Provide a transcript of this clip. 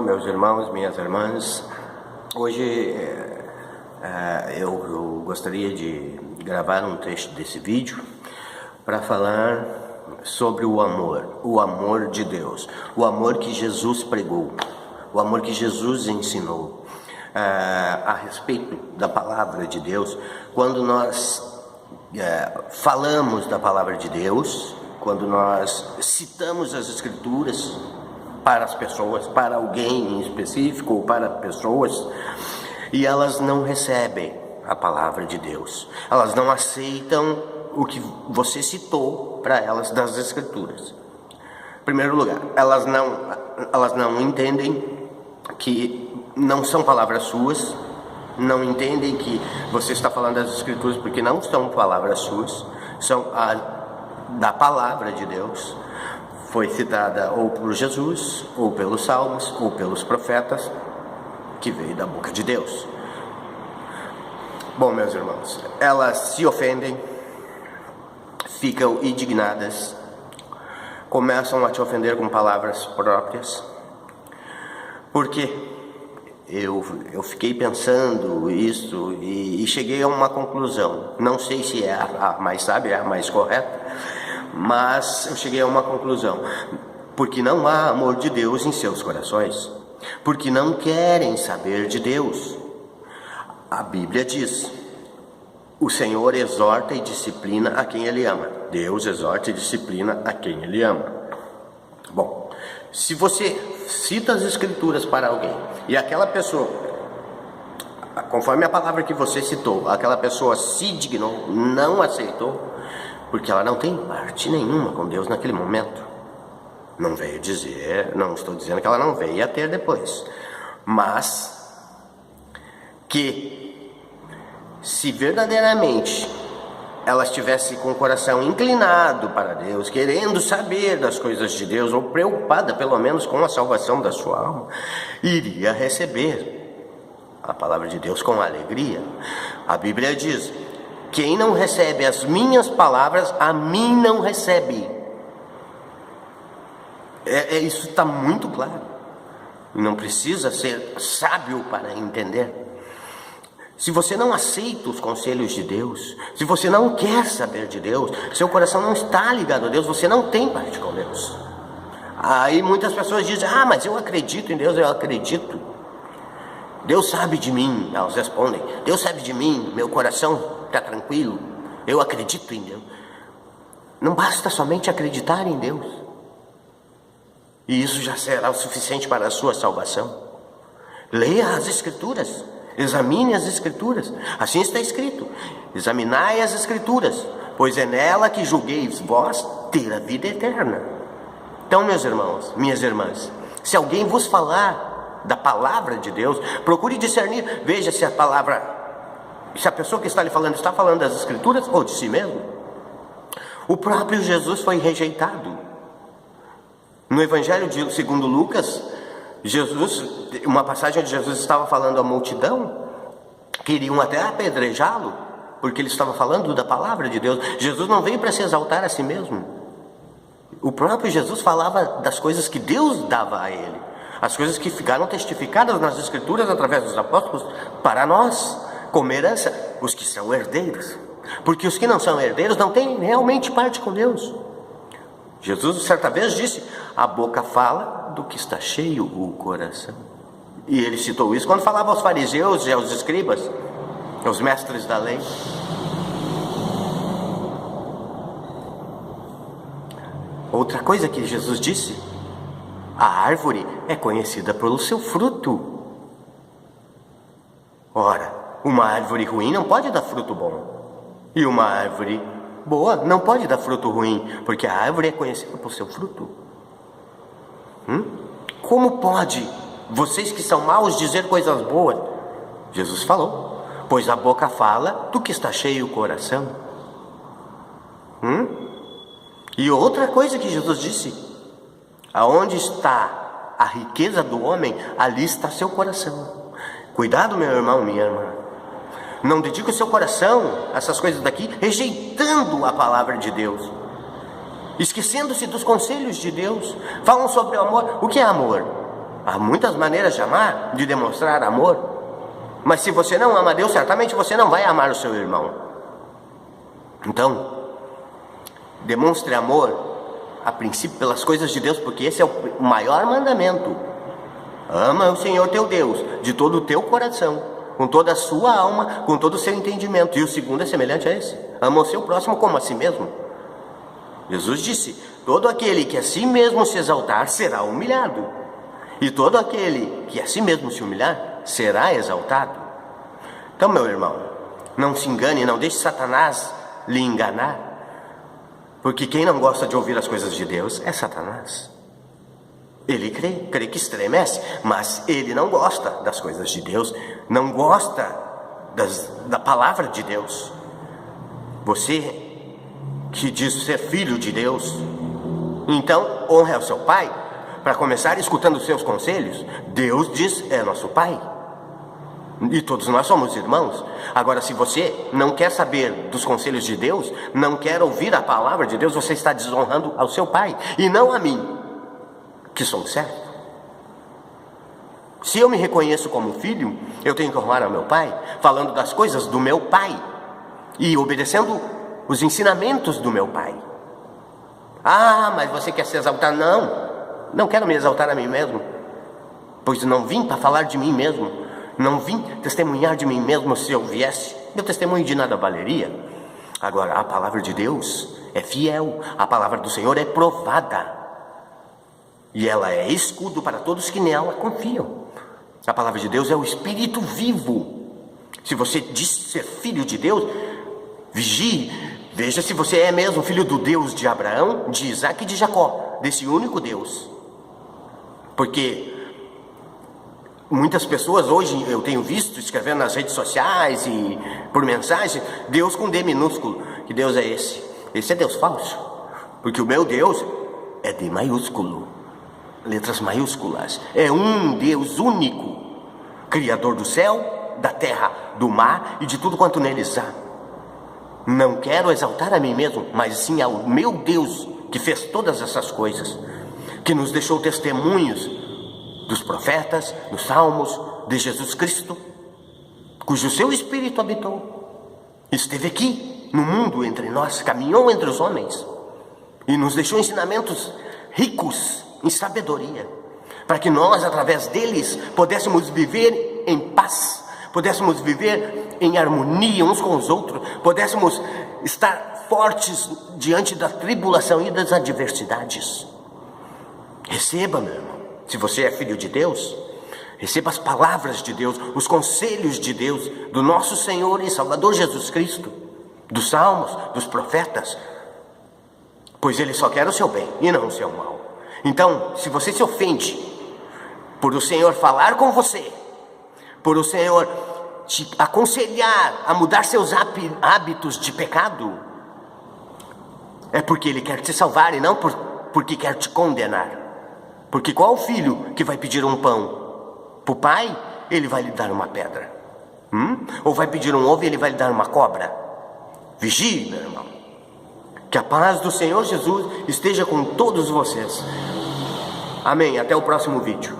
meus irmãos, minhas irmãs. Hoje eu gostaria de gravar um trecho desse vídeo para falar sobre o amor de Deus, o amor que Jesus pregou, o amor que Jesus ensinou a respeito da palavra de Deus. Quando nós falamos da palavra de Deus, quando nós citamos as Escrituras para as pessoas, para alguém em específico ou para pessoas, e elas não recebem a palavra de Deus, elas não aceitam o que você citou para elas das Escrituras. Em primeiro lugar, elas não entendem que não são palavras suas, não entendem que você está falando das Escrituras porque não são palavras suas, são da palavra de Deus. Foi citada ou por Jesus, ou pelos salmos, ou pelos profetas, que veio da boca de Deus. Bom, meus irmãos, elas se ofendem, ficam indignadas, começam a te ofender com palavras próprias. Porque eu fiquei pensando isso e cheguei a uma conclusão. Não sei se é a mais sábia, a mais correta, mas eu cheguei a uma conclusão: porque não há amor de Deus em seus corações, porque não querem saber de Deus. A Bíblia diz: o Senhor exorta e disciplina a quem Ele ama. Deus exorta e disciplina a quem Ele ama. Bom, se você cita as Escrituras para alguém e aquela pessoa, conforme a palavra que você citou, aquela pessoa se dignou, não aceitou, porque ela não tem parte nenhuma com Deus naquele momento. Não veio dizer, não estou dizendo que ela não veio a ter depois, mas que se verdadeiramente ela estivesse com o coração inclinado para Deus, querendo saber das coisas de Deus, ou preocupada pelo menos com a salvação da sua alma, iria receber a palavra de Deus com alegria. A Bíblia diz: quem não recebe as minhas palavras, a mim não recebe. Isso está muito claro. Não precisa ser sábio para entender. Se você não aceita os conselhos de Deus, se você não quer saber de Deus, seu coração não está ligado a Deus, você não tem parte com Deus. Aí muitas pessoas dizem: mas eu acredito em Deus, eu acredito. Deus sabe de mim. Elas respondem: Deus sabe de mim, meu coração está tranquilo, eu acredito em Deus. Não basta somente acreditar em Deus, e isso já será o suficiente para a sua salvação. Leia as Escrituras, examine as Escrituras. Assim está escrito: examinai as Escrituras, pois é nela que julgueis vós ter a vida eterna. Então, meus irmãos, minhas irmãs, se alguém vos falar da palavra de Deus, procure discernir, veja se a pessoa que está lhe falando está falando das Escrituras ou de si mesmo. O próprio Jesus foi rejeitado. No Evangelho segundo Lucas, uma passagem onde Jesus estava falando à multidão, queriam até apedrejá-lo, porque ele estava falando da palavra de Deus. Jesus não veio para se exaltar a si mesmo. O próprio Jesus falava das coisas que Deus dava a ele, as coisas que ficaram testificadas nas Escrituras através dos apóstolos para nós, como herança, os que são herdeiros. Porque os que não são herdeiros não têm realmente parte com Deus. Jesus certa vez disse: a boca fala do que está cheio o coração. E ele citou isso quando falava aos fariseus e aos escribas, aos mestres da lei. Outra coisa que Jesus disse: a árvore é conhecida pelo seu fruto. Ora, uma árvore ruim não pode dar fruto bom, e uma árvore boa não pode dar fruto ruim, porque a árvore é conhecida por seu fruto. Como pode vocês que são maus dizer coisas boas? Jesus falou: pois a boca fala do que está cheio o coração. E outra coisa que Jesus disse: aonde está a riqueza do homem, ali está seu coração. Cuidado, meu irmão, minha irmã. Não dedique o seu coração a essas coisas daqui, rejeitando a palavra de Deus, esquecendo-se dos conselhos de Deus. Falam sobre o amor. O que é amor? Há muitas maneiras de amar, de demonstrar amor. Mas se você não ama Deus, certamente você não vai amar o seu irmão. Então, demonstre amor, a princípio, pelas coisas de Deus, porque esse é o maior mandamento. Ama o Senhor teu Deus de todo o teu coração, com toda a sua alma, com todo o seu entendimento. E o segundo é semelhante a esse: ama o seu próximo como a si mesmo. Jesus disse: todo aquele que a si mesmo se exaltar será humilhado, e todo aquele que a si mesmo se humilhar será exaltado. Então, meu irmão, não se engane, não deixe Satanás lhe enganar, porque quem não gosta de ouvir as coisas de Deus é Satanás. Ele crê que estremece, mas ele não gosta das coisas de Deus, não gosta da palavra de Deus. Você que diz ser filho de Deus, então honre ao seu pai. Para começar, escutando os seus conselhos. Deus diz, é nosso pai, e todos nós somos irmãos. Agora, se você não quer saber dos conselhos de Deus, não quer ouvir a palavra de Deus, você está desonrando ao seu pai, e não a mim, que sou certo. Se eu me reconheço como filho, eu tenho que honrar ao meu pai, falando das coisas do meu pai, e obedecendo os ensinamentos do meu pai. Ah, mas você quer se exaltar? Não quero me exaltar a mim mesmo, pois não vim para falar de mim mesmo, não vim testemunhar de mim mesmo. Se eu viesse, meu testemunho de nada valeria. Agora, a palavra de Deus é fiel, a palavra do Senhor é provada, e ela é escudo para todos que nela confiam. A palavra de Deus é o Espírito vivo. Se você diz ser filho de Deus, vigie, veja se você é mesmo filho do Deus de Abraão, de Isaac e de Jacó, desse único Deus. Porque muitas pessoas hoje eu tenho visto escrevendo nas redes sociais e por mensagem, Deus com D minúsculo. Que Deus é esse? Esse é Deus falso, porque o meu Deus é D maiúsculo, letras maiúsculas. É um Deus único, Criador do céu, da terra, do mar e de tudo quanto neles há. Não quero exaltar a mim mesmo, mas sim ao meu Deus, que fez todas essas coisas, que nos deixou testemunhos dos profetas, dos salmos, de Jesus Cristo, cujo seu Espírito habitou, esteve aqui no mundo entre nós, caminhou entre os homens e nos deixou ensinamentos ricos em sabedoria, para que nós, através deles, pudéssemos viver em paz, pudéssemos viver em harmonia uns com os outros, pudéssemos estar fortes diante da tribulação e das adversidades. Receba, meu irmão, se você é filho de Deus, receba as palavras de Deus, os conselhos de Deus, do nosso Senhor e Salvador Jesus Cristo, dos salmos, dos profetas, pois Ele só quer o seu bem e não o seu mal. Então, se você se ofende por o Senhor falar com você, por o Senhor te aconselhar a mudar seus hábitos de pecado, é porque Ele quer te salvar e não porque quer te condenar. Porque qual filho que vai pedir um pão para o pai, ele vai lhe dar uma pedra? Ou vai pedir um ovo e ele vai lhe dar uma cobra? Vigie, meu irmão. Que a paz do Senhor Jesus esteja com todos vocês. Amém. Até o próximo vídeo.